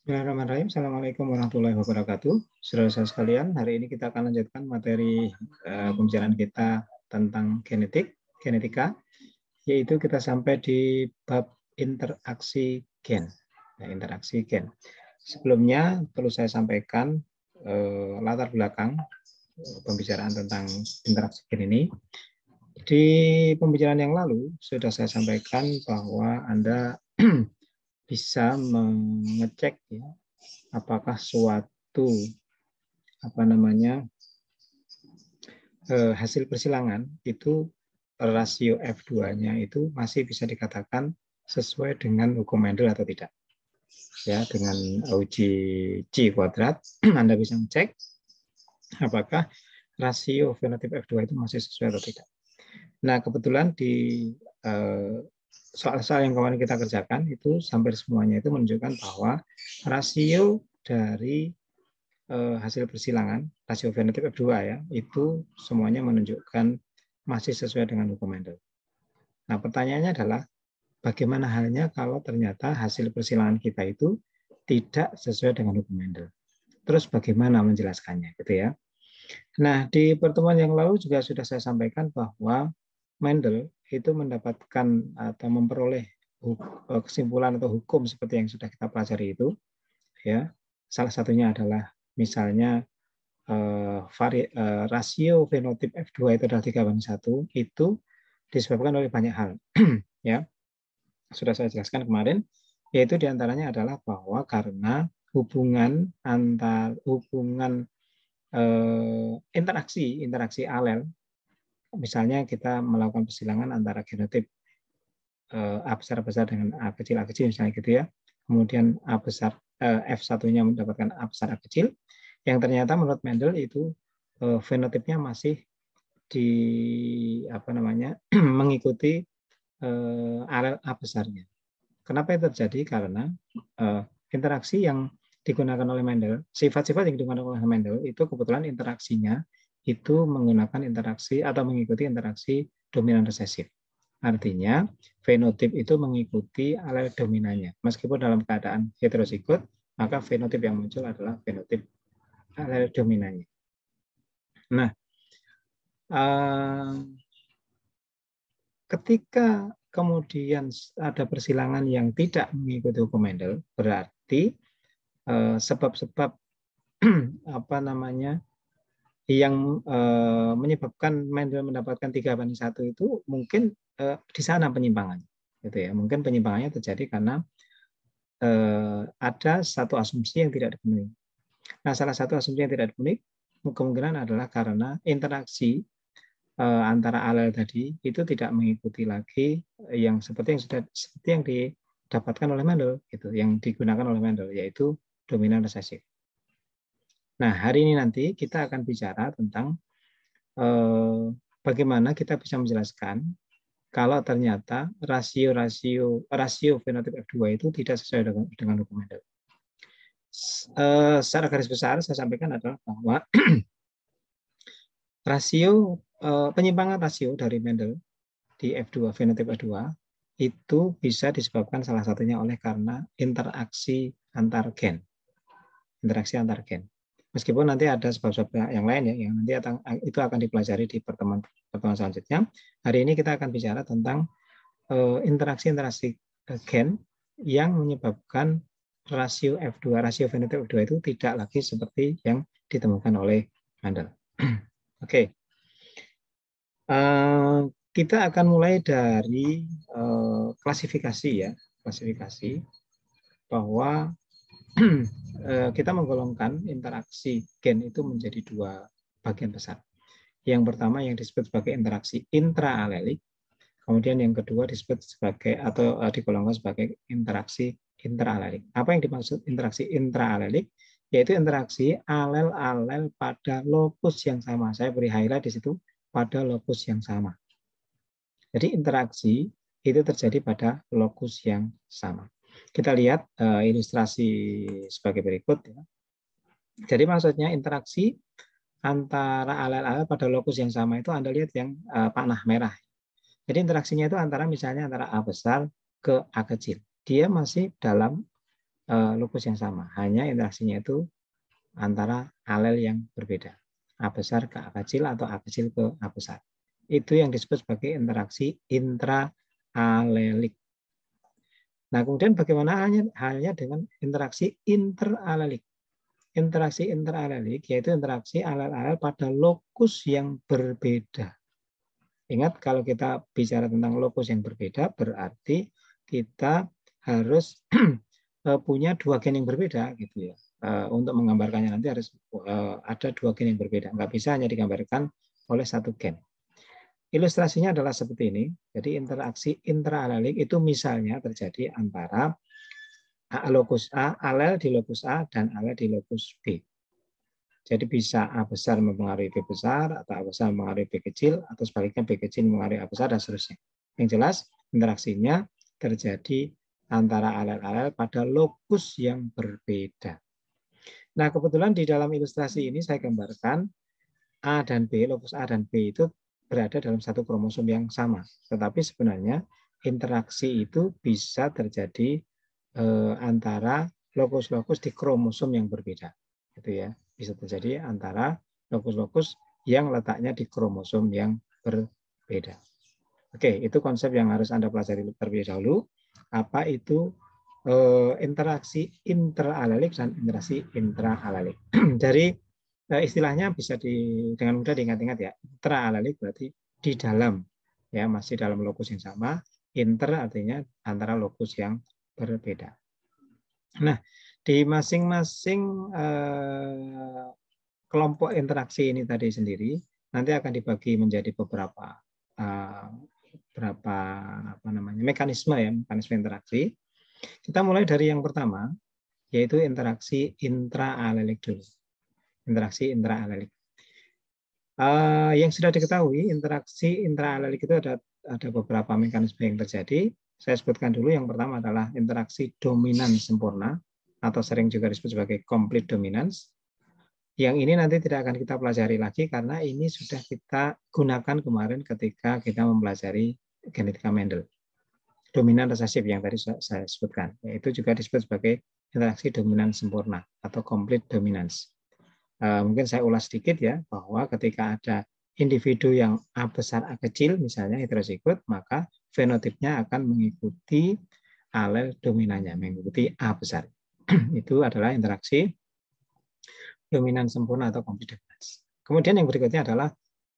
Bismillahirrahmanirrahim. Assalamualaikum warahmatullahi wabarakatuh. Saudara saya sekalian, hari ini kita akan lanjutkan materi pembicaraan kita tentang genetika, yaitu kita sampai di bab interaksi gen. Interaksi gen. Sebelumnya perlu saya sampaikan latar belakang pembicaraan tentang interaksi gen ini. Di pembicaraan yang lalu sudah saya sampaikan bahwa Anda bisa mengecek ya, apakah suatu hasil persilangan itu rasio F2-nya itu masih bisa dikatakan sesuai dengan hukum Mendel atau tidak. Ya, dengan uji C kuadrat Anda bisa mengecek apakah rasio fenotip F2 itu masih sesuai atau tidak. Nah, kebetulan di soal-soal yang kemarin kita kerjakan itu hampir semuanya itu menunjukkan bahwa rasio dari hasil persilangan, rasio fenotip F2 ya, itu semuanya menunjukkan masih sesuai dengan hukum Mendel. Nah, pertanyaannya adalah bagaimana halnya kalau ternyata hasil persilangan kita itu tidak sesuai dengan hukum Mendel. Terus bagaimana menjelaskannya gitu ya. Nah, di pertemuan yang lalu juga sudah saya sampaikan bahwa Mendel itu mendapatkan atau memperoleh kesimpulan atau hukum seperti yang sudah kita pelajari itu, ya. Salah satunya adalah misalnya rasio fenotip F2 itu adalah 3:1, itu disebabkan oleh banyak hal, ya. Sudah saya jelaskan kemarin, yaitu diantaranya adalah bahwa karena hubungan interaksi alel. Misalnya kita melakukan persilangan antara genotip A besar dengan A kecil misalnya gitu ya. Kemudian A besar F1-nya mendapatkan A besar A kecil, yang ternyata menurut Mendel itu fenotipnya masih mengikuti alel A besarnya. Kenapa itu terjadi? Karena interaksi yang digunakan oleh Mendel, sifat-sifat yang digunakan oleh Mendel itu kebetulan interaksinya itu menggunakan interaksi atau mengikuti interaksi dominan resesif. Artinya fenotip itu mengikuti alel dominannya. Meskipun dalam keadaan heterozigot, maka fenotip yang muncul adalah fenotip alel dominannya. Nah, ketika kemudian ada persilangan yang tidak mengikuti hukum Mendel, berarti sebab-sebab yang menyebabkan Mendel mendapatkan 3:1 itu mungkin di sana penyimpangannya, gitu ya. Mungkin penyimpangannya terjadi karena ada satu asumsi yang tidak dipenuhi. Nah, salah satu asumsi yang tidak dipenuhi kemungkinan adalah karena interaksi antara alel tadi itu tidak mengikuti lagi yang seperti yang didapatkan oleh Mendel, gitu, yang digunakan oleh Mendel, yaitu dominan resesif. Nah, hari ini nanti kita akan bicara tentang bagaimana kita bisa menjelaskan kalau ternyata rasio fenotip F2 itu tidak sesuai dengan hukum Mendel. Secara garis besar saya sampaikan adalah bahwa penyimpangan rasio dari Mendel di F2 fenotip F2 itu bisa disebabkan salah satunya oleh karena interaksi antar gen. Meskipun nanti ada sebab-sebab yang lain ya, yang nanti itu akan dipelajari di pertemuan selanjutnya. Hari ini kita akan bicara tentang interaksi gen yang menyebabkan rasio rasio fenotip F2 itu tidak lagi seperti yang ditemukan oleh Mendel. Oke. Kita akan mulai dari klasifikasi ya, klasifikasi bahwa kita menggolongkan interaksi gen itu menjadi dua bagian besar. Yang pertama yang disebut sebagai interaksi intraalelik, kemudian yang kedua disebut sebagai atau digolongkan sebagai interaksi intraalelik. Apa yang dimaksud interaksi intraalelik? Yaitu interaksi alel-alel pada lokus yang sama. Saya beri highlight di situ, pada lokus yang sama. Jadi interaksi itu terjadi pada lokus yang sama. Kita lihat ilustrasi sebagai berikut. Ya. Jadi maksudnya interaksi antara alel-alel pada lokus yang sama itu Anda lihat yang panah merah. Jadi interaksinya itu misalnya antara A besar ke A kecil. Dia masih dalam lokus yang sama, hanya interaksinya itu antara alel yang berbeda, A besar ke A kecil atau A kecil ke A besar. Itu yang disebut sebagai interaksi intraalelik. Nah, kemudian bagaimana halnya dengan interaksi interalelik? Interaksi interalelik yaitu interaksi alel-alel pada lokus yang berbeda. Ingat, kalau kita bicara tentang lokus yang berbeda, berarti kita harus punya dua gen yang berbeda, gitu ya. Untuk menggambarkannya nanti harus ada dua gen yang berbeda. Nggak bisa hanya digambarkan oleh satu gen. Ilustrasinya adalah seperti ini. Jadi interaksi intraalelik itu misalnya terjadi antara lokus A, alel di lokus A, dan alel di lokus B. Jadi bisa A besar mempengaruhi B besar, atau A besar mempengaruhi B kecil, atau sebaliknya B kecil mempengaruhi A besar, dan seterusnya. Yang jelas, interaksinya terjadi antara alel-alel pada lokus yang berbeda. Nah, kebetulan di dalam ilustrasi ini saya gambarkan A dan B, lokus A dan B itu berada dalam satu kromosom yang sama. Tetapi sebenarnya interaksi itu bisa terjadi antara lokus-lokus di kromosom yang berbeda. Gitu ya. Bisa terjadi antara lokus-lokus yang letaknya di kromosom yang berbeda. Oke, itu konsep yang harus Anda pelajari terlebih dahulu. Apa itu interaksi interalelik dan interaksi intraalelik. Dari istilahnya bisa dengan mudah diingat-ingat ya. Intraalelik berarti di dalam, ya, masih dalam lokus yang sama. Inter artinya antara lokus yang berbeda. Nah, di masing-masing kelompok interaksi ini tadi sendiri nanti akan dibagi menjadi beberapa mekanisme ya, mekanisme interaksi. Kita mulai dari yang pertama, yaitu interaksi intraalelik dulu. Interaksi intraalelik. Yang sudah diketahui, interaksi intraalelik itu ada beberapa mekanisme yang terjadi. Saya sebutkan dulu. Yang pertama adalah interaksi dominan sempurna, atau sering juga disebut sebagai complete dominance. Yang ini nanti tidak akan kita pelajari lagi karena ini sudah kita gunakan kemarin ketika kita mempelajari genetika Mendel. Dominan resesif yang tadi saya sebutkan, yaitu juga disebut sebagai interaksi dominan sempurna atau complete dominance. Mungkin saya ulas sedikit ya, bahwa ketika ada individu yang A besar A kecil, misalnya heterozigot, maka fenotipnya akan mengikuti alel dominannya, mengikuti A besar. Itu adalah interaksi dominan sempurna atau complete dominance. Kemudian yang berikutnya adalah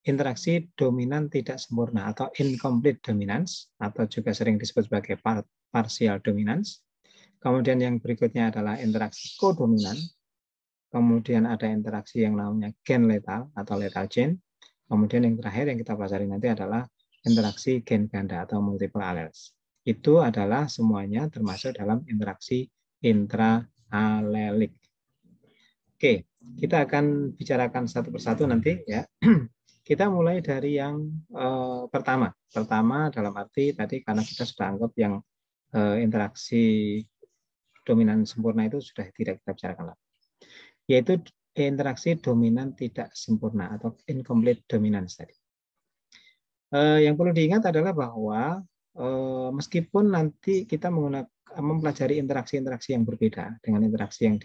interaksi dominan tidak sempurna atau incomplete dominance, atau juga sering disebut sebagai partial dominance. Kemudian yang berikutnya adalah interaksi kodominan. Kemudian ada interaksi yang namanya gen letal atau lethal chain. Kemudian yang terakhir yang kita pelajari nanti adalah interaksi gen ganda atau multiple alleles. Itu adalah semuanya termasuk dalam interaksi intraalelik. Oke, kita akan bicarakan satu persatu nanti ya. Kita mulai dari yang pertama. Pertama dalam arti tadi karena kita sudah anggap yang interaksi dominan sempurna itu sudah tidak kita bicarakan lagi. Yaitu interaksi dominan tidak sempurna atau incomplete dominance tadi. Yang perlu diingat adalah bahwa meskipun nanti kita mempelajari interaksi-interaksi yang berbeda dengan interaksi yang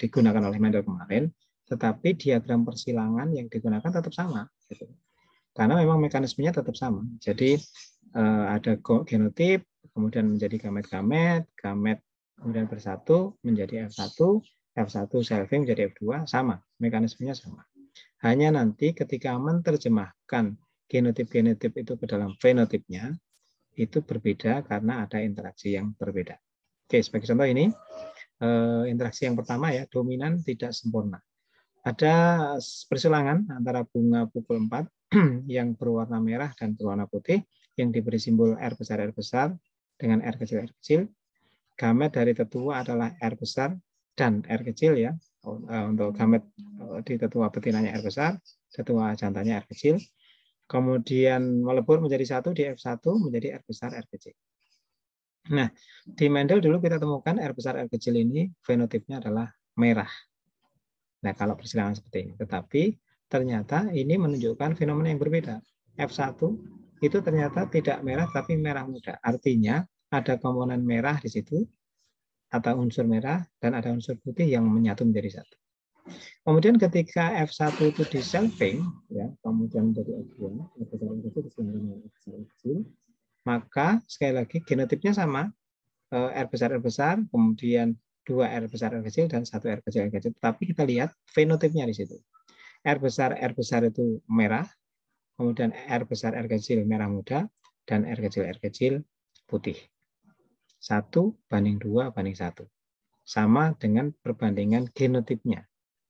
digunakan oleh Mendel kemarin, tetapi diagram persilangan yang digunakan tetap sama, gitu. Karena memang mekanismenya tetap sama. Jadi ada genotip, kemudian menjadi gamet-gamet, gamet kemudian bersatu menjadi F1, F1 selfing menjadi F2, sama, mekanismenya sama. Hanya nanti ketika menerjemahkan genotip-genotip itu ke dalam fenotipnya, itu berbeda karena ada interaksi yang berbeda. Oke, sebagai contoh ini, interaksi yang pertama ya, dominan tidak sempurna. Ada persilangan antara bunga pukul 4 yang berwarna merah dan berwarna putih, yang diberi simbol R besar dengan R kecil. Gamet dari tetua adalah R besar dan R kecil ya. Untuk gamet di tetua betinanya R besar, tetua jantannya R kecil. Kemudian melebur menjadi satu di F1 menjadi R besar R kecil. Nah, di Mendel dulu kita temukan R besar R kecil ini fenotipnya adalah merah. Nah, kalau persilangan seperti ini. Tetapi ternyata ini menunjukkan fenomena yang berbeda. F1 itu ternyata tidak merah tapi merah muda. Artinya ada komponen merah di situ, atau unsur merah dan ada unsur putih yang menyatu menjadi satu. Kemudian ketika F1 itu di selfing, ya, kemudian menjadi F2, maka sekali lagi genotipnya sama, R besar, kemudian 2 R besar, R kecil, dan 1 R kecil, R kecil. Tapi kita lihat fenotipnya di situ. R besar itu merah, kemudian R besar, R kecil merah muda, dan R kecil putih. 1:2:1. Sama dengan perbandingan genotipnya.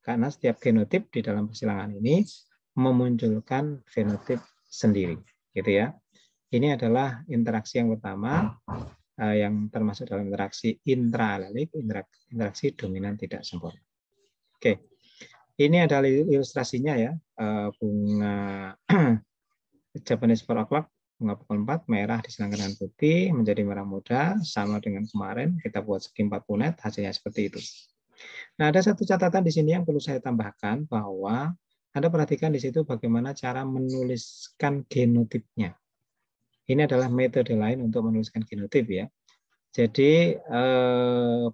Karena setiap genotip di dalam persilangan ini memunculkan fenotip sendiri. Gitu ya. Ini adalah interaksi yang pertama, yang termasuk dalam interaksi intraalelik, interaksi dominan tidak sempurna. Oke. Ini adalah ilustrasinya ya, bunga Japanese 4 o'clock, bunga pukul 4, merah disilangkan dengan putih, menjadi merah muda, sama dengan kemarin, kita buat segi 40 net, hasilnya seperti itu. Nah, ada satu catatan di sini yang perlu saya tambahkan, bahwa Anda perhatikan di situ bagaimana cara menuliskan genotipnya. Ini adalah metode lain untuk menuliskan genotip ya. Jadi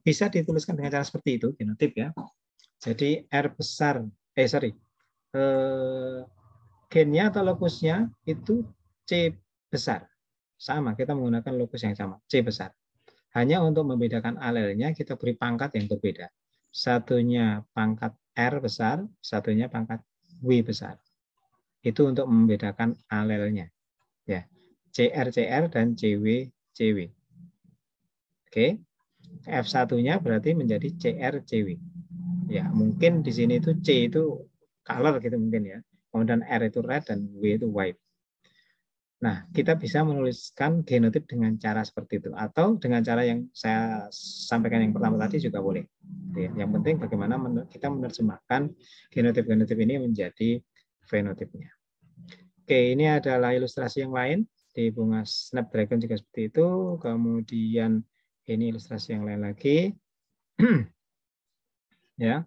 bisa dituliskan dengan cara seperti itu, genotip ya. Jadi R besar, gennya atau lokusnya itu C besar. Sama, kita menggunakan lokus yang sama, C besar. Hanya untuk membedakan alelnya kita beri pangkat yang berbeda. Satunya pangkat R besar, satunya pangkat W besar. Itu untuk membedakan alelnya. Ya, CR dan CW. Oke. F1-nya berarti menjadi CR. Ya, mungkin di sini itu C itu color gitu mungkin ya. Kemudian R itu red dan W itu white. Nah, kita bisa menuliskan genotip dengan cara seperti itu. Atau dengan cara yang saya sampaikan yang pertama tadi juga boleh. Yang penting bagaimana kita menerjemahkan genotip-genotip ini menjadi fenotipnya. Oke, ini adalah ilustrasi yang lain. Di bunga Snapdragon juga seperti itu. Kemudian ini ilustrasi yang lain lagi. Ya.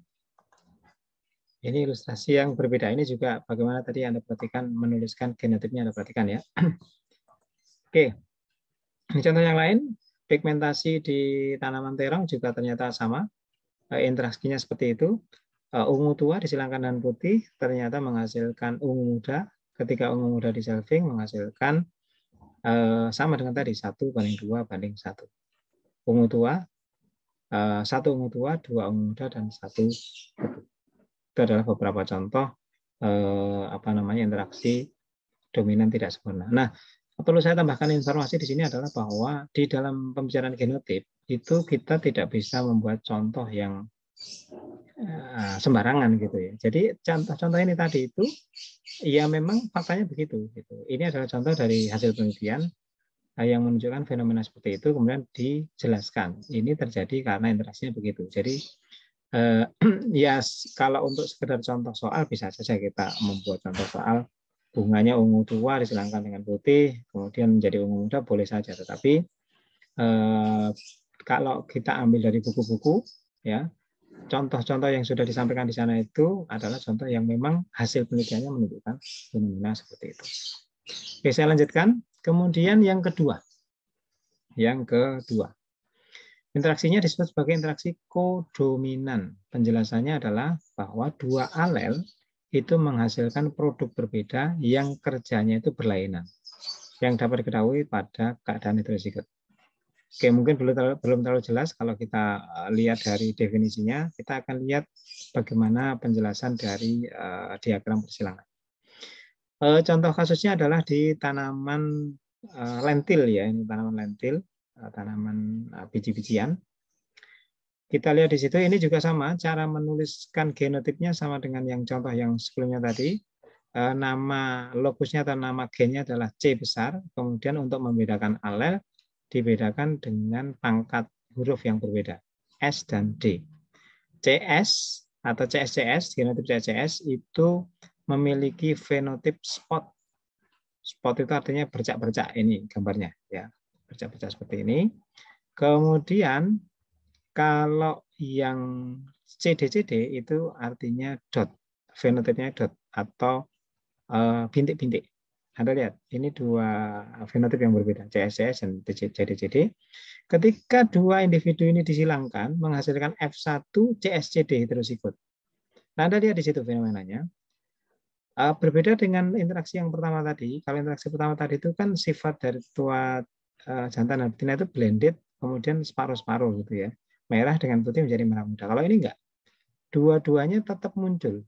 Ini ilustrasi yang berbeda. Ini juga bagaimana tadi Anda perhatikan menuliskan genotipnya Anda perhatikan ya. Oke. Ini contoh yang lain, pigmentasi di tanaman terong juga ternyata sama. Interaksinya seperti itu. Ungu tua disilangkan dengan putih ternyata menghasilkan ungu muda. Ketika ungu muda di selfing menghasilkan sama dengan tadi 1:2:1. Ungu tua, 1 ungu tua, 2 ungu muda, dan 1 putih. Itu adalah beberapa contoh interaksi dominan tidak sempurna. Nah, perlu saya tambahkan informasi di sini adalah bahwa di dalam pembicaraan genotip itu kita tidak bisa membuat contoh yang sembarangan gitu ya. Jadi contoh-contoh ini tadi itu ya memang faktanya begitu gitu. Ini adalah contoh dari hasil penelitian yang menunjukkan fenomena seperti itu kemudian dijelaskan. Ini terjadi karena interaksinya begitu. Jadi ya kalau untuk sekedar contoh soal bisa saja kita membuat contoh soal bunganya ungu tua disilangkan dengan putih kemudian menjadi ungu muda boleh saja, tetapi kalau kita ambil dari buku-buku ya contoh-contoh yang sudah disampaikan di sana itu adalah contoh yang memang hasil penelitiannya menunjukkan fenomena seperti itu. Oke, saya lanjutkan. Kemudian yang kedua interaksinya disebut sebagai interaksi kodominan. Penjelasannya adalah bahwa dua alel itu menghasilkan produk berbeda yang kerjanya itu berlainan. Yang dapat diketahui pada keadaan heterozigot. Oke, mungkin belum terlalu jelas kalau kita lihat dari definisinya. Kita akan lihat bagaimana penjelasan dari diagram persilangan. Contoh kasusnya adalah di tanaman lentil ya, ini tanaman lentil. Tanaman biji-bijian. Kita lihat di situ ini juga sama, cara menuliskan genotipnya sama dengan yang contoh yang sebelumnya tadi. Nama lokusnya atau nama gennya adalah C besar, kemudian untuk membedakan alel dibedakan dengan pangkat huruf yang berbeda, S dan D. CS atau CSCS, genotip CSCS itu memiliki fenotip spot. Spot itu artinya bercak-bercak, ini gambarnya ya. Bercak-bercak seperti ini. Kemudian kalau yang CD itu artinya dot, fenotipnya dot atau bintik-bintik. Anda lihat, ini dua fenotip yang berbeda, CS dan JDCD. Ketika dua individu ini disilangkan, menghasilkan F1 CSCD heterozigot. Nah, Anda lihat di situ fenomenanya. Berbeda dengan interaksi yang pertama tadi. Kalau interaksi pertama tadi itu kan sifat dari tua jantan dan betina itu blended, kemudian separuh-separuh gitu ya. Merah dengan putih menjadi merah muda. Kalau ini enggak. Dua-duanya tetap muncul.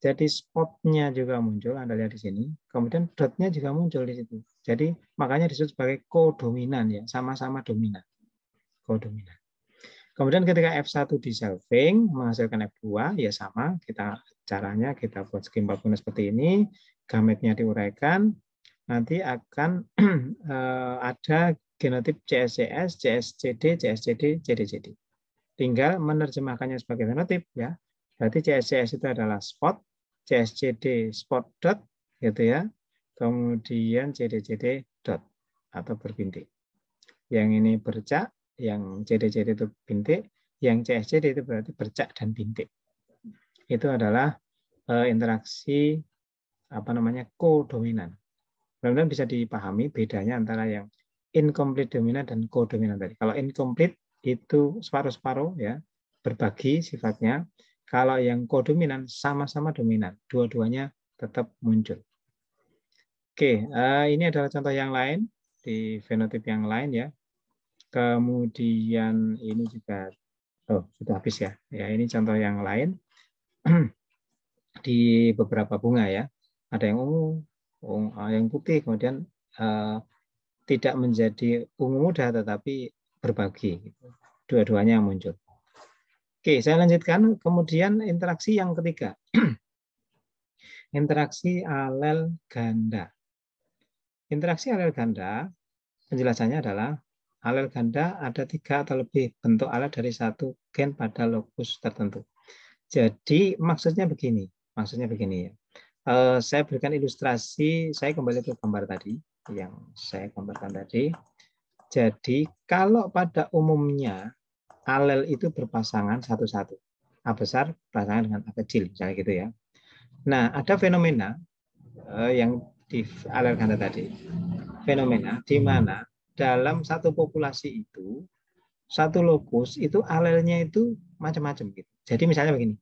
Jadi spotnya juga muncul, Anda lihat di sini. Kemudian dotnya juga muncul di situ. Jadi makanya disebut sebagai kodominan ya, sama-sama dominan. Kodominan. Kemudian ketika F1 di selfing menghasilkan F2 ya sama, caranya kita buat scheme Parpunas seperti ini, gametnya diuraikan, nanti akan ada genotip CSCS, CSCD, CSCD, JDCD. Tinggal menerjemahkannya sebagai fenotip ya. Berarti CSCS itu adalah spot, CSCD spot dot gitu ya. Kemudian JDCD dot atau berbintik. Yang ini bercak, yang JDCD itu bintik, yang CSCD itu berarti bercak dan bintik. Itu adalah interaksi kodominan. Mudah-mudahan bisa dipahami bedanya antara yang incomplete dominan dan kodominan tadi. Kalau incomplete itu separuh-separuh ya, berbagi sifatnya. Kalau yang kodominan sama-sama dominan, dua-duanya tetap muncul. Oke, ini adalah contoh yang lain di fenotip yang lain ya. Kemudian ini juga sudah habis ya. Ya, ini contoh yang lain di beberapa bunga ya. Ada yang ungu, yang putih, kemudian tidak menjadi ungu muda tetapi berbagi. Dua-duanya yang muncul. Oke, saya lanjutkan. Kemudian interaksi yang ketiga. Interaksi alel ganda. Interaksi alel ganda, penjelasannya adalah alel ganda ada 3 atau lebih bentuk alel dari satu gen pada lokus tertentu. Jadi maksudnya begini ya. Saya berikan ilustrasi, saya kembali ke gambar tadi, yang saya gambarkan tadi. Jadi kalau pada umumnya alel itu berpasangan satu-satu. A besar berpasangan dengan A kecil, misalnya gitu ya. Nah, ada fenomena yang di alel ganda tadi. Fenomena di mana dalam satu populasi itu, satu lokus itu alelnya itu macam-macam gitu. Jadi misalnya begini.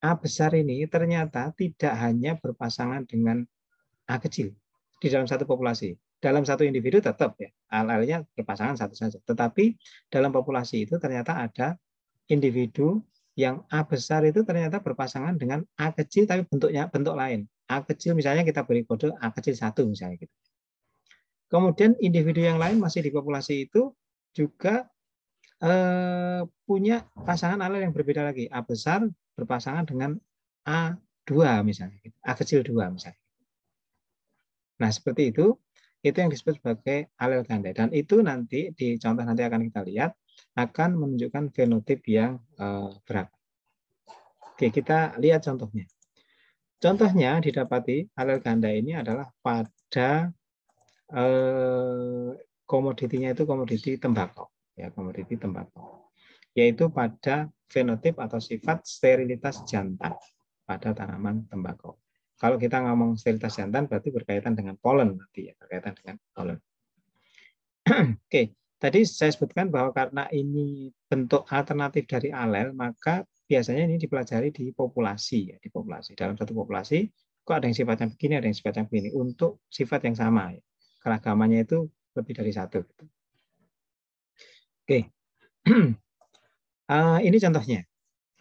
A besar ini ternyata tidak hanya berpasangan dengan A kecil di dalam satu populasi. Dalam satu individu tetap ya, alelnya berpasangan satu saja. Tetapi dalam populasi itu ternyata ada individu yang A besar itu ternyata berpasangan dengan A kecil tapi bentuk lain. A kecil misalnya kita beri kode A kecil 1 misalnya gitu. Kemudian individu yang lain masih di populasi itu juga punya pasangan alel yang berbeda lagi. A besar berpasangan dengan A2 misalnya gitu. A kecil 2 misalnya. Nah, seperti itu yang disebut sebagai alel ganda. Dan itu nanti di contoh nanti akan kita lihat akan menunjukkan fenotip yang beragam. Oke, kita lihat contohnya. Contohnya didapati alel ganda ini adalah pada komoditinya itu komoditi tembakau, ya komoditi tembakau, yaitu pada fenotip atau sifat sterilitas jantan pada tanaman tembakau. Kalau kita ngomong sterilitas jantan berarti berkaitan dengan polen nanti ya, berkaitan dengan polen. Oke, tadi saya sebutkan bahwa karena ini bentuk alternatif dari alel, maka biasanya ini dipelajari di populasi ya, di populasi. Dalam satu populasi kok ada yang sifatnya begini, ada yang sifatnya begini untuk sifat yang sama ya. Keragamannya itu lebih dari satu. Oke. Ini contohnya.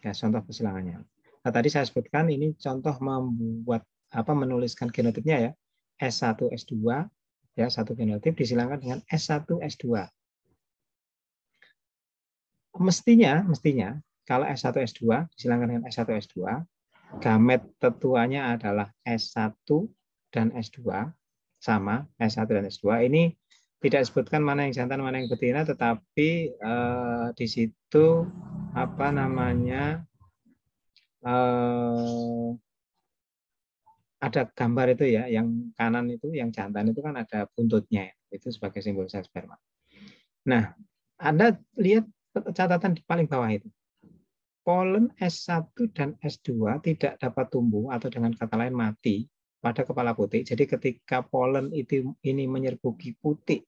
Ya, contoh persilangannya. Nah, tadi saya sebutkan ini contoh menuliskan genotipnya ya. S1 S2 ya, satu genotip disilangkan dengan S1 S2. Mestinya kalau S1 S2 disilangkan dengan S1 S2, gamet tetuanya adalah S1 dan S2 sama, S1 dan S2. Ini tidak disebutkan mana yang jantan mana yang betina, tetapi di situ ada gambar itu ya, yang kanan itu yang jantan itu kan ada buntutnya, itu sebagai simbol sel sperma. Nah, Anda lihat catatan di paling bawah itu. Polen S1 dan S2 tidak dapat tumbuh atau dengan kata lain mati pada kepala putik. Jadi ketika polen itu ini menyerbuki putik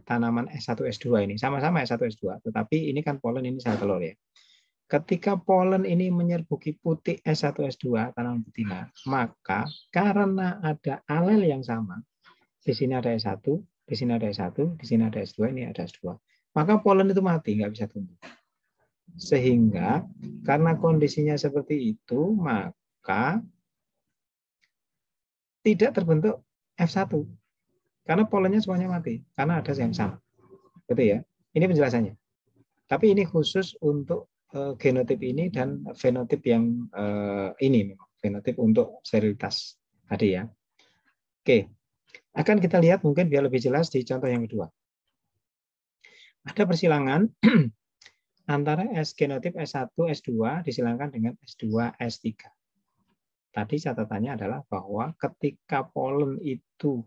tanaman S1 S2 ini, sama-sama S1 S2, tetapi ini kan polen, ini sel telur ya. Ketika polen ini menyerbuki putik S1 S2 tanaman betina, maka karena ada alel yang sama, di sini ada S1, di sini ada S1, di sini ada S2, ini ada S2, maka polen itu mati, nggak bisa tumbuh. Sehingga karena kondisinya seperti itu, maka tidak terbentuk F1 karena polennya semuanya mati karena ada yang sama. Betul ya? Ini penjelasannya. Tapi ini khusus untuk genotip ini dan fenotip yang ini memang fenotip untuk sterilitas tadi ya. Oke. Akan kita lihat mungkin biar lebih jelas di contoh yang kedua. Ada persilangan antara genotip S1 S2 disilangkan dengan S2 S3. Tadi catatannya adalah bahwa ketika polen itu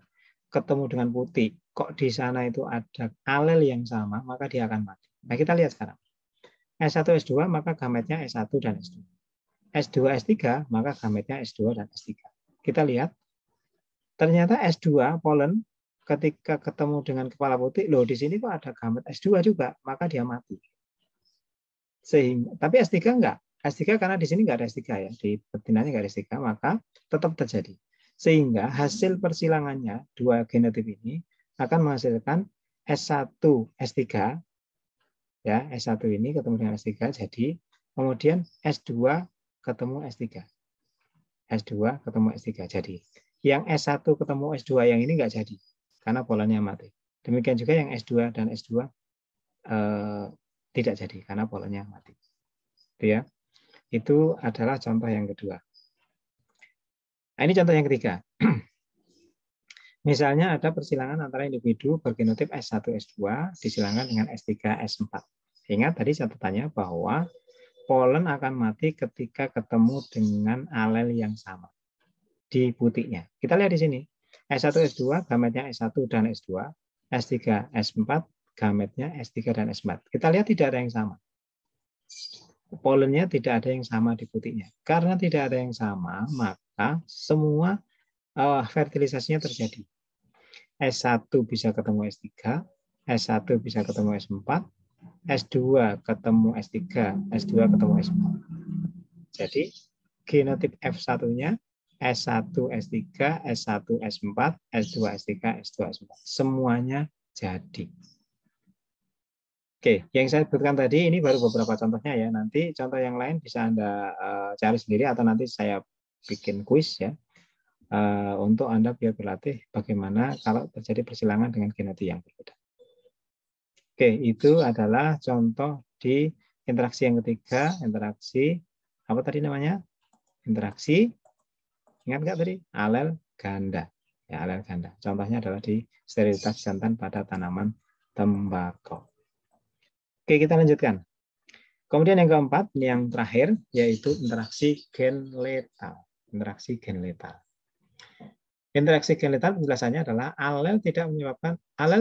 ketemu dengan putik, kok di sana itu ada alel yang sama, maka dia akan mati. Nah, kita lihat sekarang. S1, S2, maka gametnya S1 dan S2. S2, S3, maka gametnya S2 dan S3. Kita lihat, ternyata S2, polen, ketika ketemu dengan kepala putik, loh di sini kok ada gamet S2 juga, maka dia mati. Sehingga, tapi S3 enggak. S3 karena di sini enggak ada S3 ya, di betinanya enggak ada S3, maka tetap terjadi. Sehingga hasil persilangannya dua genotip ini akan menghasilkan S1 S3 ya, S1 ini ketemu dengan S3 jadi, kemudian S2 ketemu S3. S2 ketemu S3 jadi. Yang S1 ketemu S2 yang ini enggak jadi karena polennya mati. Demikian juga yang S2 dan S2 tidak jadi karena polennya mati. Itu ya. Itu adalah contoh yang kedua. Nah, ini contoh yang ketiga. Misalnya ada persilangan antara individu bergenotip S1 S2 disilangkan dengan S3 S4. Ingat tadi catatannya bahwa polen akan mati ketika ketemu dengan alel yang sama di putiknya. Kita lihat di sini. S1 S2 gametnya S1 dan S2, S3 S4 gametnya S3 dan S4. Kita lihat tidak ada yang sama. Polennya tidak ada yang sama di putiknya. Karena tidak ada yang sama, maka semua fertilisasinya terjadi. S1 bisa ketemu S3, S1 bisa ketemu S4, S2 ketemu S3, S2 ketemu S4. Jadi genotip F1-nya S1 S3, S1 S4, S2 S3, S2 S4. Semuanya jadi. Oke, yang saya sebutkan tadi ini baru beberapa contohnya ya. Nanti contoh yang lain bisa Anda cari sendiri atau nanti saya bikin kuis ya. Untuk Anda biar berlatih bagaimana kalau terjadi persilangan dengan genotip yang berbeda. Oke, itu adalah contoh di interaksi yang ketiga, interaksi apa tadi namanya? Interaksi, ingat nggak tadi? Alel ganda. Ya, alel ganda. Contohnya adalah di sterilitas jantan pada tanaman tembakau. Oke, kita lanjutkan. Kemudian yang keempat, yang terakhir, yaitu interaksi gen letal. Interaksi gen letal. Interaksi gen letal penjelasannya adalah alel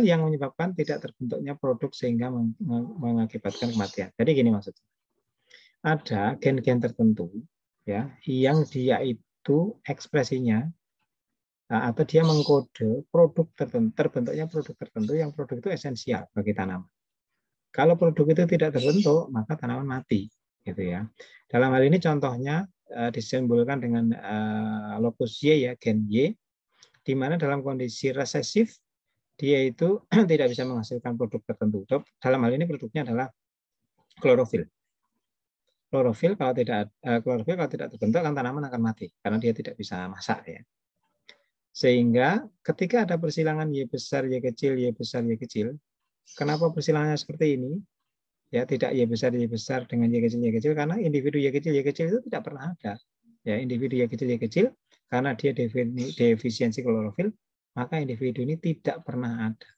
yang menyebabkan tidak terbentuknya produk sehingga mengakibatkan kematian. Jadi gini maksudnya. Ada gen-gen tertentu ya yang dia itu ekspresinya atau dia mengkode produk tertentu, terbentuknya produk tertentu yang produk itu esensial bagi tanaman. Kalau produk itu tidak terbentuk, maka tanaman mati, gitu ya. Dalam hal ini contohnya disimbolkan dengan lokus Y ya, gen Y, di mana dalam kondisi resesif dia itu tidak bisa menghasilkan produk tertentu. Dalam hal ini produknya adalah klorofil. Klorofil kalau tidak terbentuk kan tanaman akan mati karena dia tidak bisa masak ya. Sehingga ketika ada persilangan Y besar, Y kecil, Y besar, Y kecil, kenapa persilangannya seperti ini? Ya, tidak Y besar dengan Y kecil karena individu Y kecil itu tidak pernah ada. Ya, individu Y kecil karena dia defisiensi klorofil, maka individu ini tidak pernah ada.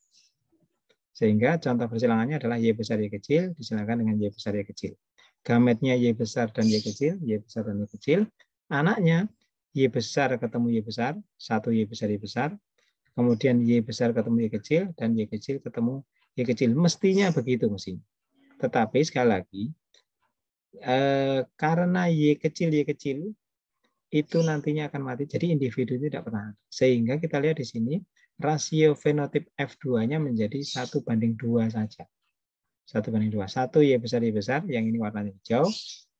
Sehingga contoh persilangannya adalah Y besar Y kecil disilangkan dengan Y besar Y kecil. Gametnya Y besar dan Y kecil, Y besar dan Y kecil. Anaknya Y besar ketemu Y besar, satu Y besar, kemudian Y besar ketemu Y kecil, dan Y kecil ketemu Y kecil. Mestinya begitu mestinya. Tetapi sekali lagi, karena Y kecil itu nantinya akan mati. Jadi individu itu tidak pernah ada. Sehingga kita lihat di sini rasio fenotip F2-nya menjadi 1:2 saja. 1:2. 1 Y besar Y besar, yang ini warnanya hijau,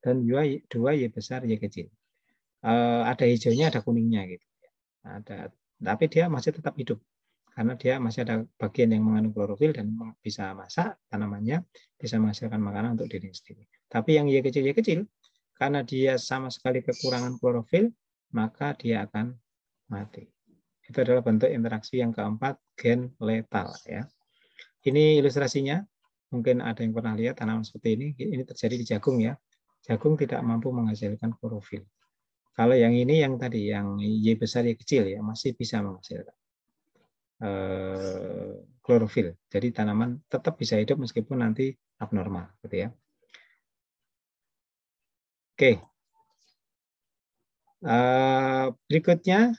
dan 2 Y besar Y kecil. Ada hijaunya, ada kuningnya gitu. Ada, tapi dia masih tetap hidup karena dia masih ada bagian yang mengandung klorofil dan bisa masak tanamannya, bisa menghasilkan makanan untuk diri sendiri. Tapi yang Y kecil karena dia sama sekali kekurangan klorofil, maka dia akan mati. Itu adalah bentuk interaksi yang keempat, gen letal ya. Ini ilustrasinya. Mungkin ada yang pernah lihat tanaman seperti ini. Ini terjadi di jagung ya. Jagung tidak mampu menghasilkan klorofil. Kalau yang ini yang tadi, yang Y besar Y kecil ya, masih bisa menghasilkan klorofil. Jadi tanaman tetap bisa hidup meskipun nanti abnormal, gitu ya. Oke. Berikutnya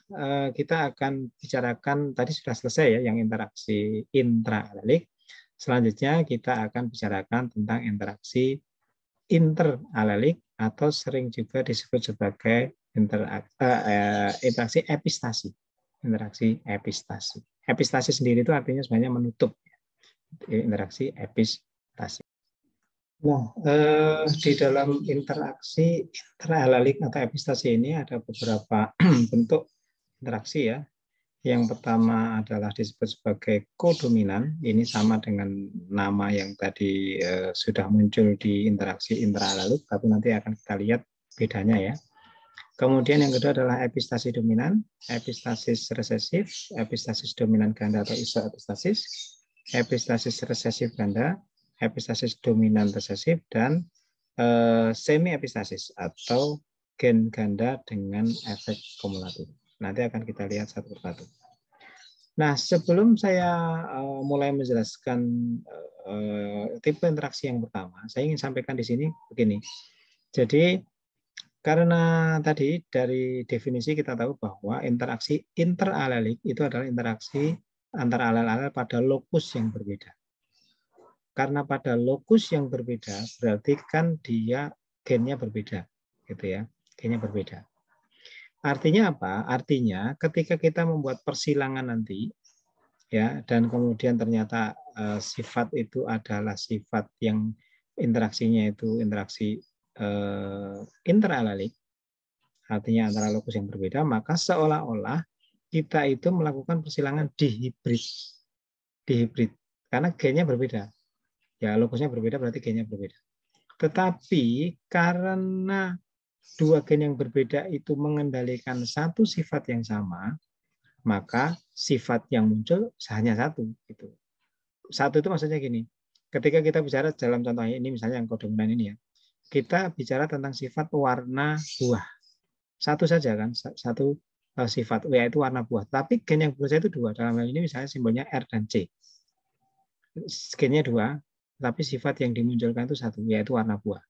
kita akan bicarakan, tadi sudah selesai ya yang interaksi intraalelik. Selanjutnya kita akan bicarakan tentang interaksi interalelik atau sering juga disebut sebagai interaksi epistasi. Interaksi epistasi. Epistasi sendiri itu artinya sebenarnya menutup. Interaksi epistasi. Nah, di dalam interaksi interalelik atau epistasi ini ada beberapa bentuk interaksi ya. Yang pertama adalah disebut sebagai kodominan. Ini sama dengan nama yang tadi sudah muncul di interaksi intraalelik, tapi nanti akan kita lihat bedanya ya. Kemudian yang kedua adalah epistasi dominan, epistasis resesif, epistasis dominan ganda atau isoepistasis, epistasis resesif ganda, epistasis dominan resesif, dan semi epistasis atau gen ganda dengan efek kumulatif. Nanti akan kita lihat satu persatu. Nah, sebelum saya mulai menjelaskan tipe interaksi yang pertama, saya ingin sampaikan di sini begini. Jadi, karena tadi dari definisi kita tahu bahwa interaksi interalelik itu adalah interaksi antara alel-alel pada lokus yang berbeda. Karena pada lokus yang berbeda, berarti kan dia gennya berbeda, gitu ya, gennya berbeda. Artinya apa? Artinya ketika kita membuat persilangan nanti, ya, dan kemudian ternyata sifat itu adalah sifat yang interaksinya itu interaksi interalelik, artinya antara lokus yang berbeda, maka seolah-olah kita itu melakukan persilangan dihibrid, karena gennya berbeda, ya lokusnya berbeda berarti gennya berbeda. Tetapi karena dua gen yang berbeda itu mengendalikan satu sifat yang sama, maka sifat yang muncul hanya satu. Gitu. Satu itu maksudnya gini, ketika kita bicara dalam contohnya ini, misalnya yang kodominan ini ya, kita bicara tentang sifat warna buah. Satu saja kan, satu sifat, yaitu warna buah. Tapi gen yang berbeda itu dua. Dalam hal ini misalnya simbolnya R dan C. Gennya dua, tapi sifat yang dimunculkan itu satu, yaitu warna buah.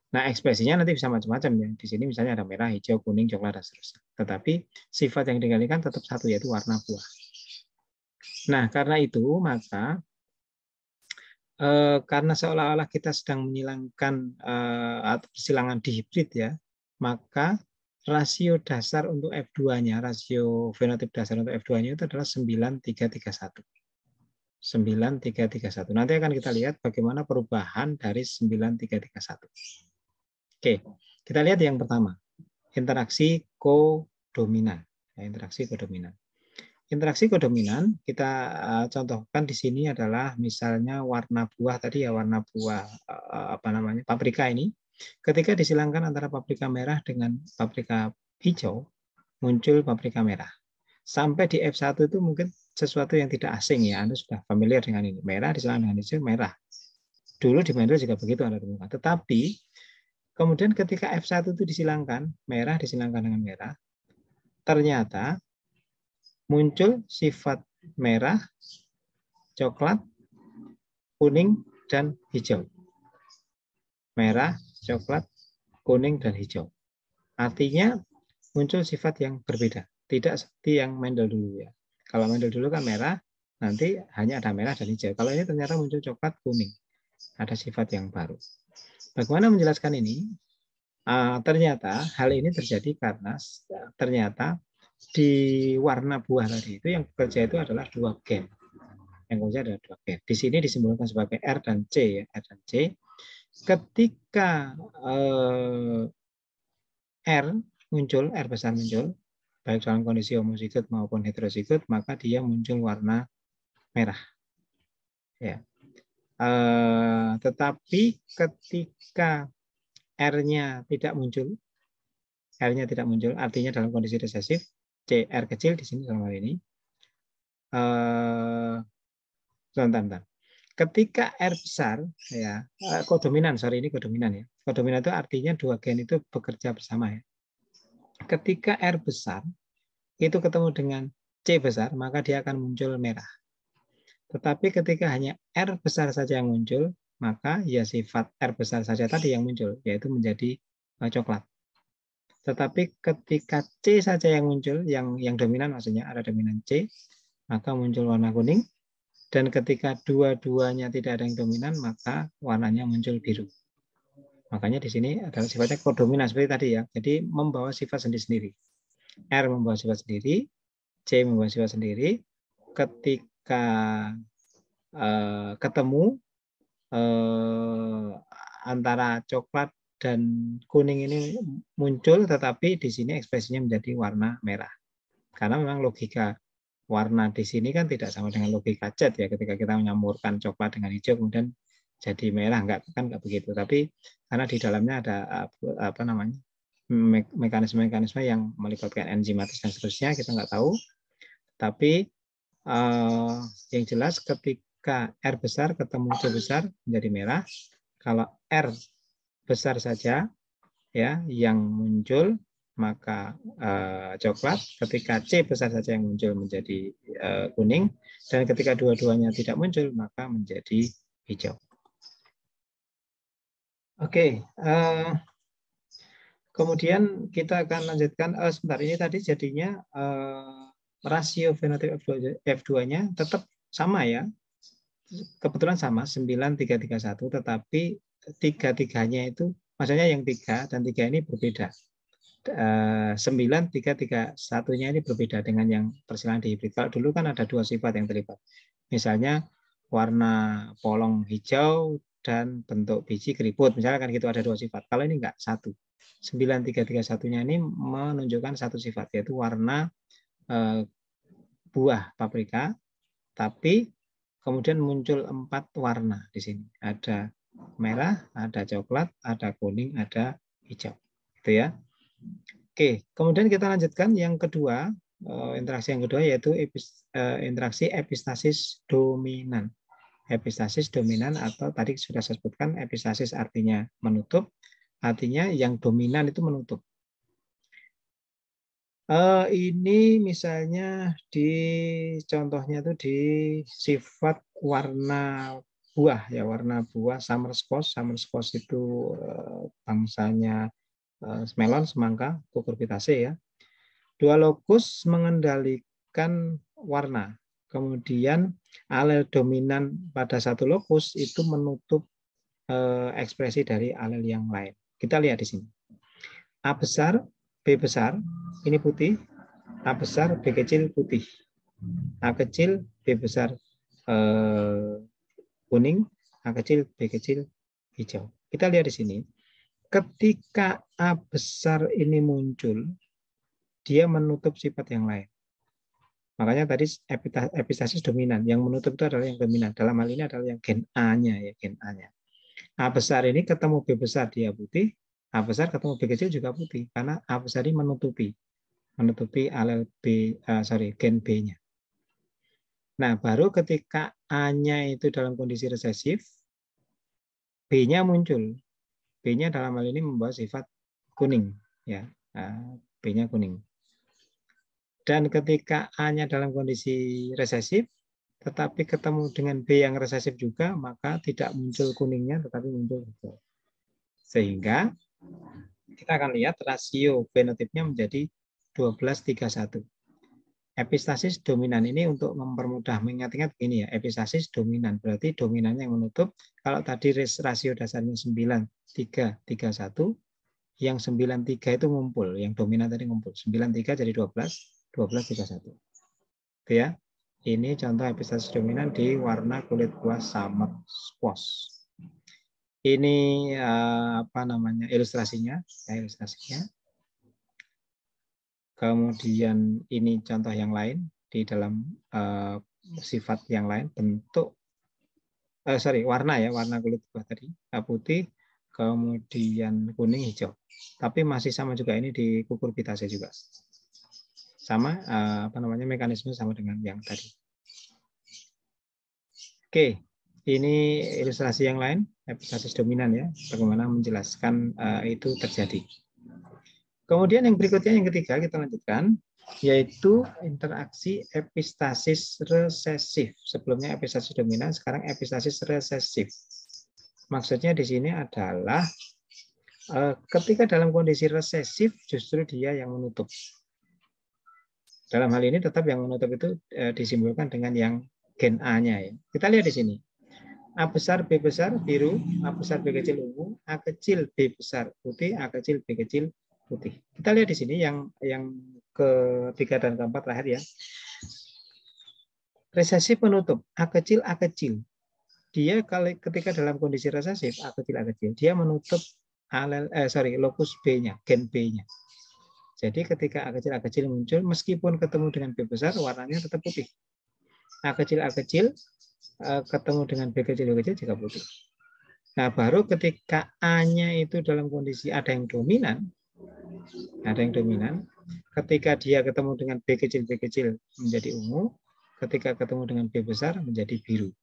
Nah, ekspresinya nanti bisa macam-macam ya. Di sini misalnya ada merah, hijau, kuning, coklat, dan seterusnya. Tetapi sifat yang dikendalikan tetap satu, yaitu warna buah. Nah, karena itu maka karena seolah-olah kita sedang menyilangkan atau persilangan dihibrid ya, maka rasio dasar untuk F2-nya, rasio fenotip dasar untuk F2-nya itu adalah 9331. 9331. Nanti akan kita lihat bagaimana perubahan dari 9331. Oke, kita lihat yang pertama, interaksi kodominan. Interaksi kodominan. Interaksi kodominan kita contohkan di sini adalah misalnya warna buah tadi ya, warna buah paprika ini. Ketika disilangkan antara paprika merah dengan paprika hijau, muncul paprika merah. Sampai di F1 itu mungkin sesuatu yang tidak asing ya, Anda sudah familiar dengan ini. Merah disilangkan dengan hijau, merah. Dulu di Mendel juga begitu Anda temukan. Tetapi kemudian ketika F1 itu disilangkan, merah disilangkan dengan merah, ternyata muncul sifat merah, coklat, kuning, dan hijau. Merah, coklat, kuning, dan hijau. Artinya muncul sifat yang berbeda. Tidak seperti yang Mendel dulu ya. Kalau Mendel dulu kan merah, nanti hanya ada merah dan hijau. Kalau ini ternyata muncul coklat, kuning. Ada sifat yang baru. Bagaimana menjelaskan ini? Ternyata hal ini terjadi karena ternyata di warna buah tadi itu yang bekerja itu adalah dua gen. Yang bekerja adalah dua gen. Di sini disimbolkan sebagai R dan C, ya, R dan C. Ketika R muncul, R besar muncul, baik dalam kondisi homozigot maupun heterozigot, maka dia muncul warna merah. Ya. Tetapi ketika R-nya tidak muncul, artinya dalam kondisi resesif, CR kecil di sini dalam hal ini. Bentar. Ketika R besar, ya, kodominan, ini kodominan ya. Kodominan itu artinya dua gen itu bekerja bersama ya. Ketika R besar itu ketemu dengan C besar, maka dia akan muncul merah. Tetapi ketika hanya R besar saja yang muncul, maka ya sifat R besar saja tadi yang muncul, yaitu menjadi coklat. Tetapi ketika C saja yang muncul, yang dominan maksudnya ada dominan C, maka muncul warna kuning. Dan ketika dua-duanya tidak ada yang dominan, maka warnanya muncul biru. Makanya di sini adalah sifatnya kodominan seperti tadi ya. Jadi membawa sifat sendiri-sendiri. R membawa sifat sendiri, C membawa sifat sendiri. Ketika ketemu antara coklat dan kuning ini muncul, tetapi di sini ekspresinya menjadi warna merah. Karena memang logika warna di sini kan tidak sama dengan logika cat ya, ketika kita menyampurkan coklat dengan hijau kemudian jadi merah, enggak begitu. Tapi karena di dalamnya ada mekanisme-mekanisme yang melibatkan enzimatis dan seterusnya, kita nggak tahu. Tapi yang jelas ketika R besar ketemu C besar menjadi merah. Kalau R besar saja ya yang muncul maka coklat, ketika C besar saja yang muncul menjadi kuning, dan ketika dua-duanya tidak muncul maka menjadi hijau. Oke, kemudian kita akan lanjutkan. Sebentar, ini tadi jadinya rasio fenotip F2-nya tetap sama ya, kebetulan sama 9331, tetapi tiga-tiganya itu maksudnya yang 3 dan 3 ini berbeda. 9331-nya ini berbeda dengan yang persilangan dihibrid. Kalau dulu kan ada dua sifat yang terlibat. Misalnya warna polong hijau dan bentuk biji keriput. Misalnya kan gitu, ada dua sifat. Kalau ini enggak, satu. 9331-nya ini menunjukkan satu sifat, yaitu warna buah paprika, tapi kemudian muncul 4 warna di sini. Ada merah, ada coklat, ada kuning, ada hijau. Gitu ya. Oke, kemudian kita lanjutkan yang kedua, interaksi yang kedua yaitu interaksi epistasis dominan. Epistasis dominan atau tadi sudah saya sebutkan, epistasis artinya menutup, artinya yang dominan itu menutup. Ini misalnya di contohnya itu di sifat warna buah ya, warna buah summer squash. Summer squash itu bangsanya melon, semangka, cucurbitaceae ya. Dua lokus mengendalikan warna. Kemudian alel dominan pada satu lokus itu menutup ekspresi dari alel yang lain. Kita lihat di sini. A besar, B besar, ini putih. A besar, B kecil putih. A kecil, B besar kuning. A kecil, B kecil hijau. Kita lihat di sini. Ketika A besar ini muncul, dia menutup sifat yang lain. Makanya tadi epistasis dominan. Yang menutup itu adalah yang dominan. Dalam hal ini adalah yang gen A-nya ya, gen A-nya. A besar ini ketemu B besar dia putih. A besar ketemu B kecil juga putih, karena A besar ini menutupi alel gen B-nya. Nah, baru ketika A-nya itu dalam kondisi resesif, B-nya muncul. B-nya dalam hal ini membawa sifat kuning, ya, B-nya kuning. Dan ketika A-nya dalam kondisi resesif, tetapi ketemu dengan B yang resesif juga, maka tidak muncul kuningnya, tetapi muncul hijau. Sehingga kita akan lihat rasio fenotipnya menjadi 12:31. Epistasis dominan ini untuk mempermudah mengingat-ingat begini ya, epistasis dominan berarti dominannya yang menutup. Kalau tadi rasio dasarnya 9331, yang 93 itu ngumpul, yang dominan tadi ngumpul. 93 jadi 12, 12 31. Oke ya. Ini contoh epistasis dominan di warna kulit buah summer squash. Ini apa namanya ilustrasinya? Ya, ilustrasinya. Kemudian ini contoh yang lain di dalam sifat yang lain, bentuk warna ya, warna kulit buah tadi putih, kemudian kuning, hijau. Tapi masih sama juga ini di kukurbitase juga. Sama apa namanya mekanisme sama dengan yang tadi. Oke, ini ilustrasi yang lain, epistasis dominan ya, bagaimana menjelaskan itu terjadi. Kemudian yang berikutnya yang ketiga kita lanjutkan, yaitu interaksi epistasis resesif. Sebelumnya epistasis dominan, sekarang epistasis resesif. Maksudnya di sini adalah ketika dalam kondisi resesif justru dia yang menutup. Dalam hal ini tetap yang menutup itu disimbolkan dengan yang gen A-nya ya. Kita lihat di sini. A besar, B besar biru, A besar, B kecil ungu, A kecil, B besar putih, A kecil, B kecil putih. Kita lihat di sini yang ketiga dan keempat terakhir ya. Resesif menutup A kecil, A kecil. Dia ketika dalam kondisi resesif A kecil, dia menutup locus B-nya, gen B-nya. Jadi ketika A kecil muncul, meskipun ketemu dengan B besar, warnanya tetap putih. A kecil ketemu dengan B kecil juga putih. Nah, baru ketika A-nya itu dalam kondisi ada yang dominan, ketika dia ketemu dengan B kecil menjadi ungu, ketika ketemu dengan B besar menjadi biru.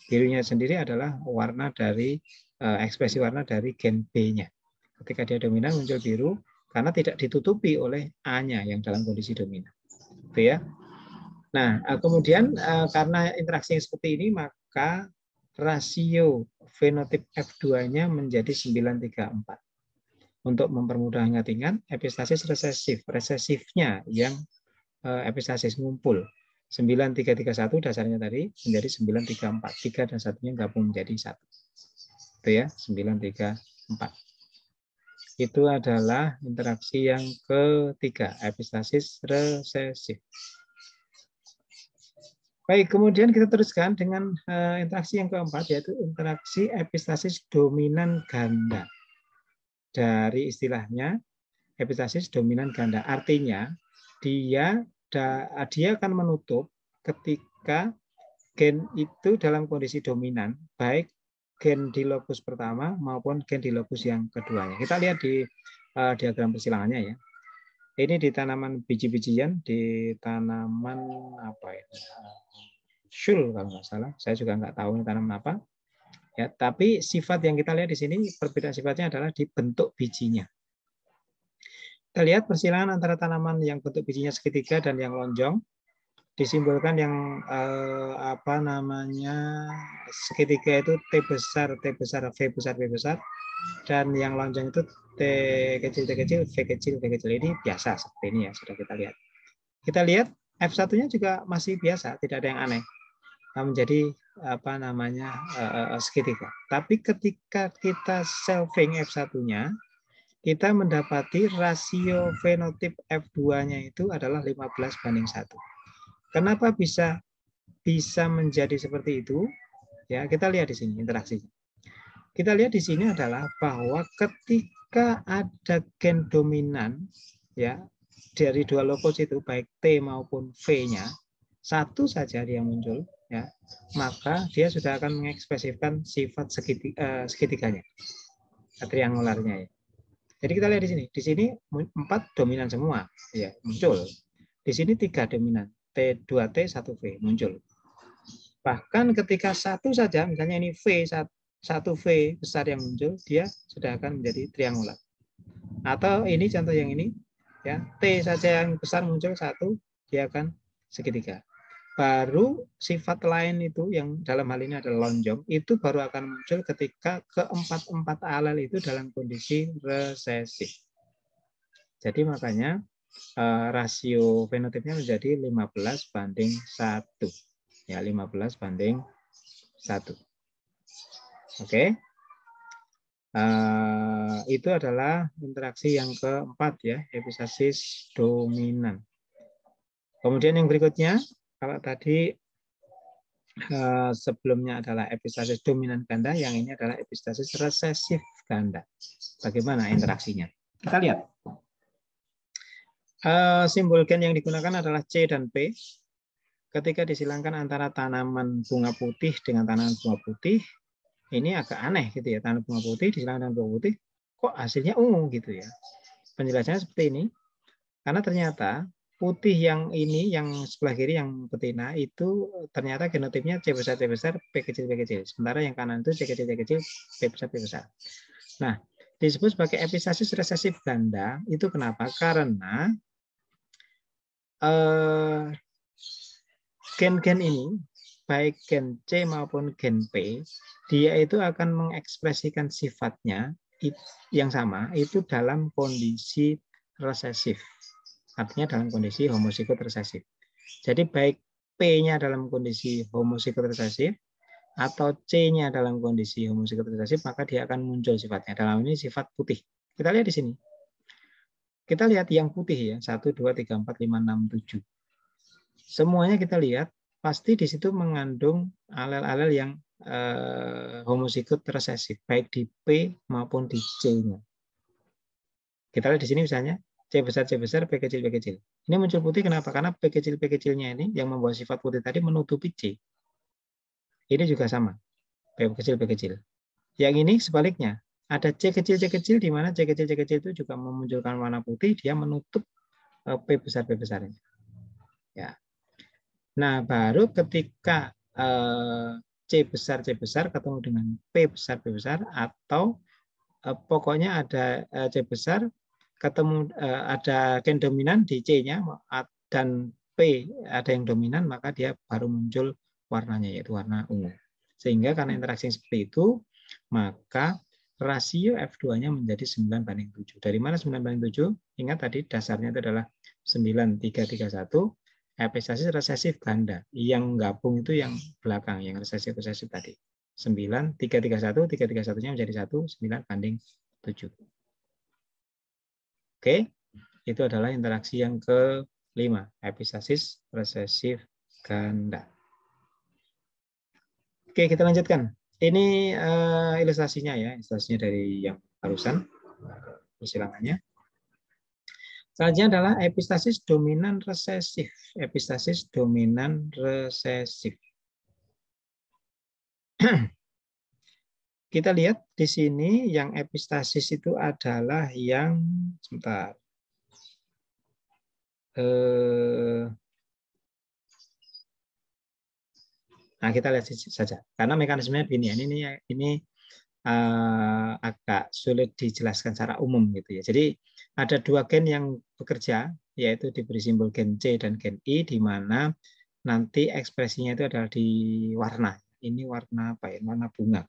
Birunya sendiri adalah warna dari ekspresi warna dari gen B-nya. Ketika dia dominan muncul biru, karena tidak ditutupi oleh A-nya yang dalam kondisi dominan. Itu ya. Nah, kemudian karena interaksi yang seperti ini, maka rasio fenotip F2-nya menjadi 934. Untuk mempermudah ingat-ingat, epistasis resesif. Resesifnya yang epistasis ngumpul. 9331 dasarnya tadi menjadi 934. 3 dan 1-nya gabung menjadi 1. Itu ya, 934. Itu adalah interaksi yang ketiga, epistasis resesif. Baik, kemudian kita teruskan dengan interaksi yang keempat, yaitu interaksi epistasis dominan ganda. Dari istilahnya, epistasis dominan ganda. Artinya, dia akan menutup ketika gen itu dalam kondisi dominan, baik gen di locus pertama maupun gen di locus yang keduanya. Kita lihat di diagram persilangannya ya. Ini di tanaman biji-bijian, di tanaman apa itu? Shul kalau nggak salah. Saya juga nggak tahu ini tanaman apa. Ya, tapi sifat yang kita lihat di sini perbedaan sifatnya adalah di bentuk bijinya. Kita lihat persilangan antara tanaman yang bentuk bijinya segitiga dan yang lonjong. Disimbolkan yang apa namanya segitiga itu T besar, V besar, V besar, dan yang lonjong itu T kecil, V kecil. Ini biasa seperti ini ya, sudah kita lihat. Kita lihat F1-nya juga masih biasa, tidak ada yang aneh. Menjadi apa namanya segitiga. Tapi ketika kita selfing F1-nya, kita mendapati rasio fenotip F2-nya itu adalah 15:1. Kenapa bisa menjadi seperti itu? Ya, kita lihat di sini interaksinya. Kita lihat di sini adalah bahwa ketika ada gen dominan ya dari dua locus itu baik T maupun V-nya, satu saja dia muncul ya, maka dia sudah akan mengekspresikan sifat segitiganya, triangularnya ya. Jadi kita lihat di sini. Di sini 4 dominan semua ya muncul. Di sini 3 dominan. T2T 1V muncul. Bahkan ketika satu saja, misalnya ini V, 1V besar yang muncul, dia sudah akan menjadi triangular. Atau ini contoh yang ini, ya T saja yang besar muncul 1, dia akan segitiga. Baru sifat lain itu yang dalam hal ini adalah lonjong, itu baru akan muncul ketika keempat-empat alel itu dalam kondisi resesif. Jadi makanya rasio fenotipnya menjadi 15:1. Ya, 15:1. Oke. itu adalah interaksi yang keempat ya, epistasis dominan. Kemudian yang berikutnya, kalau tadi sebelumnya adalah epistasis dominan ganda, yang ini adalah epistasis resesif ganda. Bagaimana interaksinya? Kita lihat. Simbol gen yang digunakan adalah C dan P. Ketika disilangkan antara tanaman bunga putih dengan tanaman bunga putih, ini agak aneh gitu ya. Tanaman bunga putih disilangkan dengan bunga putih, kok hasilnya ungu gitu ya. Penjelasannya seperti ini. Karena ternyata putih yang ini, yang sebelah kiri, yang betina, itu ternyata genotipnya C besar, P besar, P kecil, P kecil. Sementara yang kanan itu C kecil, C kecil, P besar, P besar. Nah, disebut sebagai epistasis resesif ganda, itu kenapa? Karena gen-gen ini, baik gen C maupun gen P, dia itu akan mengekspresikan sifatnya yang sama, itu dalam kondisi resesif. Artinya dalam kondisi homosikot resesif. Jadi baik P-nya dalam kondisi homosikot resesif atau C-nya dalam kondisi homosikot resesif, maka dia akan muncul sifatnya. Dalam ini sifat putih. Kita lihat di sini. Kita lihat yang putih ya, 1, 2, 3, 4, 5, 6, 7. Semuanya kita lihat, pasti di situ mengandung alel-alel yang homosikot resesif, baik di P maupun di C-nya. Kita lihat di sini misalnya, C besar, P kecil, P kecil. Ini muncul putih kenapa? Karena P kecilnya ini yang membawa sifat putih tadi menutupi C. Ini juga sama, P kecil. Yang ini sebaliknya, ada C kecil, di mana C kecil itu juga memunculkan warna putih, dia menutup P besar. Ya. Nah, baru ketika C besar ketemu dengan P besar, atau pokoknya ada C besar, ketemu ada gen dominan di C-nya dan P ada yang dominan, maka dia baru muncul warnanya, yaitu warna ungu. Sehingga karena interaksi seperti itu, maka rasio F2-nya menjadi 9:7. Dari mana 9:7? Ingat tadi dasarnya itu adalah 9:3:1, epistasis resesif ganda. Yang gabung itu yang belakang, yang resesif tadi. 9:3:1, 3:1-nya menjadi 1, 9:7. Oke, itu adalah interaksi yang kelima, epistasis resesif ganda. Oke, kita lanjutkan. Ini ilustrasinya ya, ilustrasinya dari yang barusan, persilangannya. Selanjutnya adalah epistasis dominan resesif. Epistasis dominan resesif. Kita lihat di sini yang epistasis itu adalah yang sebentar. Nah, kita lihat saja. Karena mekanismenya begini, ini agak sulit dijelaskan secara umum gitu ya. Jadi ada dua gen yang bekerja, yaitu diberi simbol gen C dan gen I, di mana nanti ekspresinya itu adalah di warna. Ini warna apa ya? Warna bunga.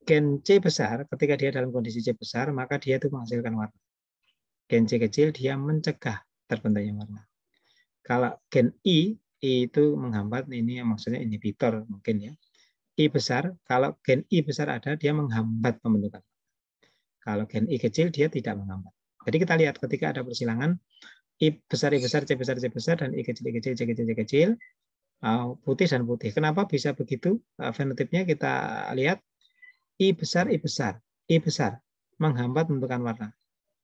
Gen C besar, ketika dia dalam kondisi C besar, maka dia itu menghasilkan warna. Gen C kecil, dia mencegah terbentuknya warna. Kalau gen I itu menghambat, ini maksudnya inhibitor mungkin ya. I besar, kalau gen I besar ada, dia menghambat pembentukan. Kalau gen I kecil, dia tidak menghambat. Jadi kita lihat ketika ada persilangan, I besar, C besar, dan I kecil, C kecil, putih dan putih. Kenapa bisa begitu? Fenotipnya kita lihat, I besar menghambat pembentukan warna.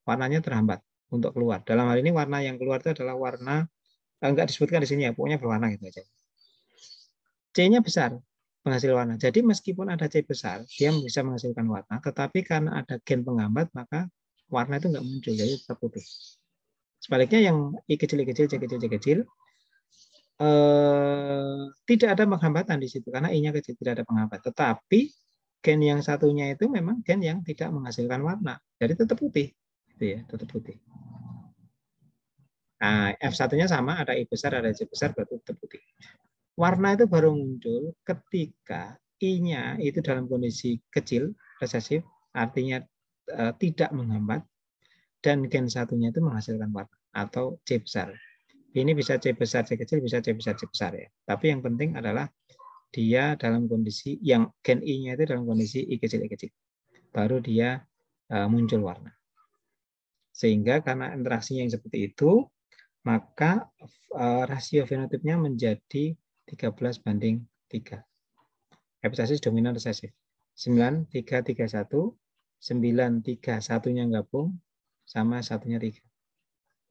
Warnanya terhambat untuk keluar. Dalam hal ini warna yang keluar itu adalah warna, enggak disebutkan di sini ya, pokoknya berwarna gitu aja. C-nya besar, penghasil warna. Jadi meskipun ada C besar, dia bisa menghasilkan warna, tetapi karena ada gen penghambat, maka warna itu enggak muncul, jadi tetap putih. Sebaliknya yang I kecil, C kecil, tidak ada penghambatan di situ, karena I-nya kecil, tidak ada penghambat. Tetapi gen yang satunya itu memang gen yang tidak menghasilkan warna, jadi tetap putih, gitu ya, tetap putih. Nah, F1-nya sama, ada I besar, ada C besar, berarti tetap putih. Warna itu baru muncul ketika I-nya itu dalam kondisi kecil, resesif, artinya tidak menghambat, dan gen satunya itu menghasilkan warna, atau C besar. Ini bisa C besar, C kecil, bisa C besar, C besar ya. Tapi yang penting adalah dia dalam kondisi yang gen I-nya itu dalam kondisi I kecil, I kecil. baru dia muncul warna. Sehingga karena interaksinya yang seperti itu, maka rasio fenotipnya menjadi 13:3. Epistasis dominan resesif. 9:3:1, 9:3:1-nya gabung, sama satunya 3.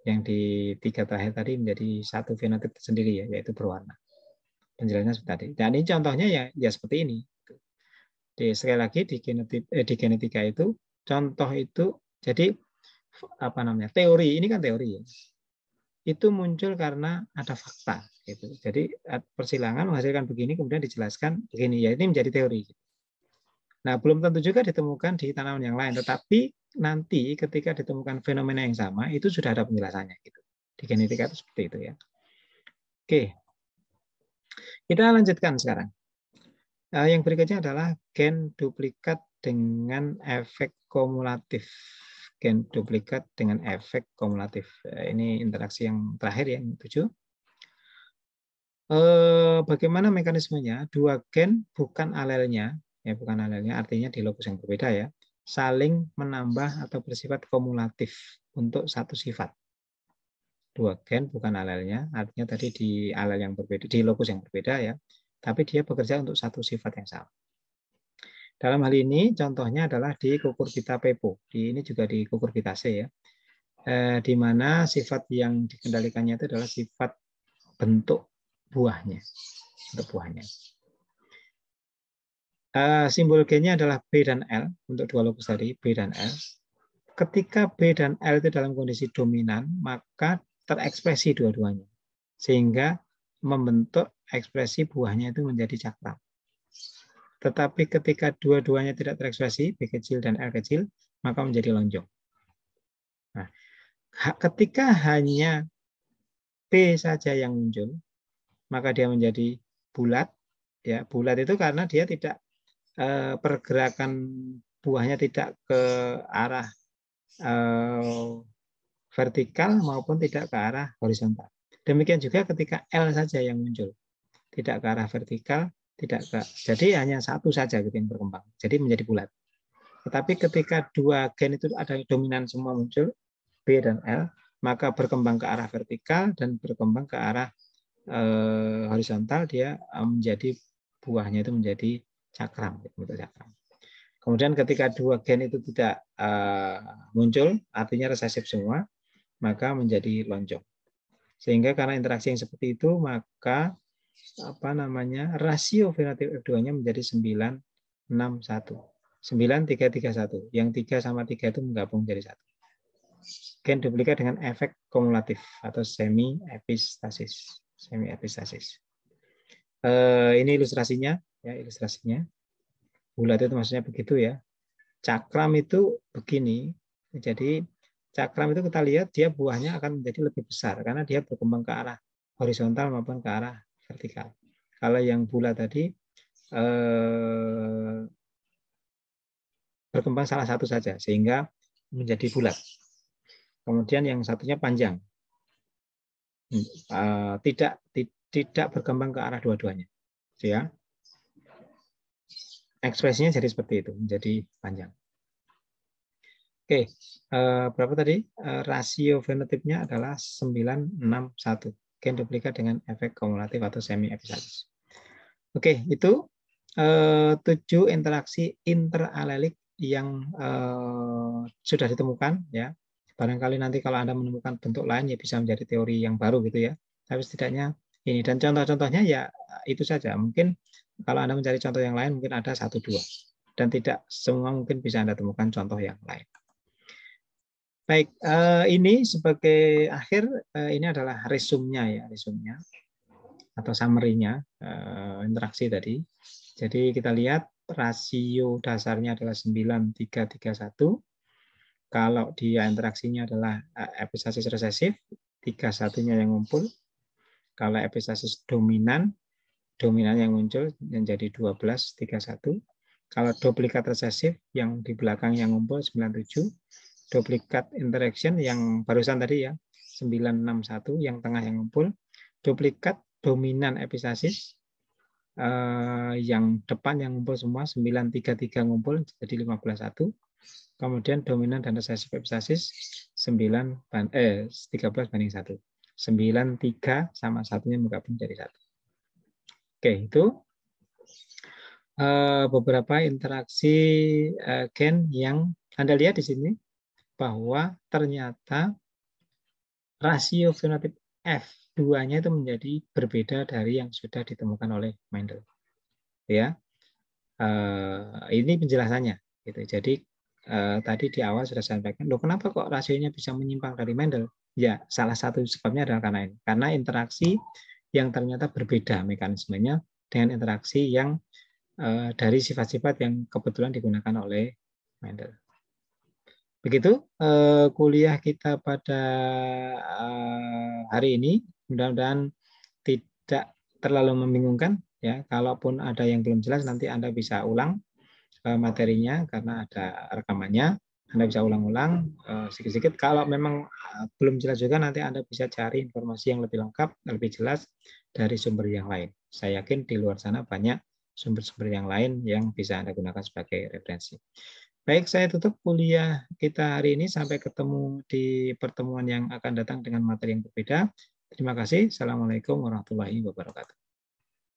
Yang di 3 terakhir tadi menjadi satu fenotip tersendiri, ya, yaitu berwarna. Penjelasannya seperti tadi. Dan ini contohnya ya seperti ini. Sekali lagi di genetika itu, contoh itu, jadi teori, ini kan teori ya. Itu muncul karena ada fakta. Gitu. Jadi persilangan menghasilkan begini, kemudian dijelaskan begini. Ya, ini menjadi teori. Nah, belum tentu juga ditemukan di tanaman yang lain. Tetapi nanti ketika ditemukan fenomena yang sama, itu sudah ada penjelasannya. Gitu. Di genetika itu seperti itu ya. Oke. Kita lanjutkan sekarang. Yang berikutnya adalah gen duplikat dengan efek kumulatif. Gen duplikat dengan efek kumulatif. Ini interaksi yang terakhir, yang 7. Bagaimana mekanismenya? Dua gen bukan alelnya, artinya di lokus yang berbeda ya, saling menambah atau bersifat kumulatif untuk satu sifat. Dua gen bukan alelnya, artinya tadi di alel yang berbeda, di lokus yang berbeda ya, tapi dia bekerja untuk satu sifat yang sama. Dalam hal ini contohnya adalah di Cucurbita pepo. Ini juga di Cucurbitaceae ya. Di mana sifat yang dikendalikannya itu adalah sifat bentuk buahnya. Simbol gennya adalah B dan L untuk dua lokus tadi, B dan L. Ketika B dan L itu dalam kondisi dominan, maka terekspresi dua-duanya. Sehingga membentuk ekspresi buahnya itu menjadi cakram. Tetapi ketika dua-duanya tidak terekspresi, B kecil dan L kecil, maka menjadi lonjong. Nah, ketika hanya B saja yang muncul, maka dia menjadi bulat. Ya, bulat itu karena dia tidak pergerakan buahnya tidak ke arah vertikal maupun tidak ke arah horizontal. Demikian juga ketika L saja yang muncul, tidak ke arah vertikal, tidak ke, jadi hanya satu saja gitu yang berkembang, jadi menjadi bulat. Tetapi ketika dua gen itu ada dominan semua muncul, B dan L, maka berkembang ke arah vertikal dan berkembang ke arah horizontal, dia menjadi buahnya itu menjadi cakram, bentuk cakram. Kemudian ketika dua gen itu tidak muncul, artinya resesif semua, maka menjadi lonjong. Sehingga karena interaksi yang seperti itu, maka rasio fenotip F2-nya menjadi 9:6:1. 9:3:1. Yang 3 sama 3 itu menggabung jadi 1. Gen duplikat dengan efek kumulatif atau semi epistasis. Ini ilustrasinya, ya, ilustrasinya. Bulat itu maksudnya begitu ya. Cakram itu begini. Jadi cakram itu kita lihat dia buahnya akan menjadi lebih besar karena dia berkembang ke arah horizontal maupun ke arah vertikal. Kalau yang bulat tadi berkembang salah satu saja sehingga menjadi bulat. Kemudian yang satunya panjang, tidak berkembang ke arah dua-duanya. Ya, ekspresinya jadi seperti itu, menjadi panjang. Oke, berapa tadi? Rasio fenotipnya adalah 9:6:1. Gen duplikat dengan efek kumulatif atau semi epistasis. Oke, itu 7 interaksi interalelik yang sudah ditemukan ya. Barangkali nanti kalau Anda menemukan bentuk lain ya bisa menjadi teori yang baru gitu ya. Tapi setidaknya ini, dan contoh-contohnya ya itu saja. Mungkin kalau Anda mencari contoh yang lain mungkin ada 1-2 dan tidak semua mungkin bisa Anda temukan contoh yang lain. Baik, ini sebagai akhir, ini adalah resumnya atau summary-nya interaksi tadi. Jadi kita lihat rasio dasarnya adalah 9:3:1. Kalau dia interaksinya adalah epistasis resesif, 3-1-nya yang ngumpul. Kalau epistasis dominan yang muncul menjadi 12:3:1. Kalau duplikat resesif yang di belakang yang ngumpul 97. Duplikat interaction yang barusan tadi ya 9:6:1 yang tengah yang ngumpul. Duplikat dominan epistasis yang depan yang ngumpul semua 933 ngumpul jadi 15-1. Kemudian dominan dan resesif epistasis 13 banding 1. 93 sama satunya menggabung jadi 1. Oke, itu beberapa interaksi gen yang Anda lihat di sini bahwa ternyata rasio fenotip F2-nya itu menjadi berbeda dari yang sudah ditemukan oleh Mendel. Ya, ini penjelasannya. Gitu. Jadi tadi di awal sudah saya sampaikan, loh kenapa kok rasionya bisa menyimpang dari Mendel? Ya, salah satu sebabnya adalah karena ini. Karena interaksi yang ternyata berbeda mekanismenya dengan interaksi yang dari sifat-sifat yang kebetulan digunakan oleh Mendel. Begitu kuliah kita pada hari ini. Mudah-mudahan tidak terlalu membingungkan. Ya, kalaupun ada yang belum jelas nanti Anda bisa ulang materinya karena ada rekamannya. Anda bisa ulang-ulang sedikit-sedikit. Kalau memang belum jelas juga nanti Anda bisa cari informasi yang lebih lengkap, lebih jelas dari sumber yang lain. Saya yakin di luar sana banyak sumber-sumber yang lain yang bisa Anda gunakan sebagai referensi. Baik, saya tutup kuliah kita hari ini. Sampai ketemu di pertemuan yang akan datang dengan materi yang berbeda. Terima kasih. Assalamualaikum warahmatullahi wabarakatuh.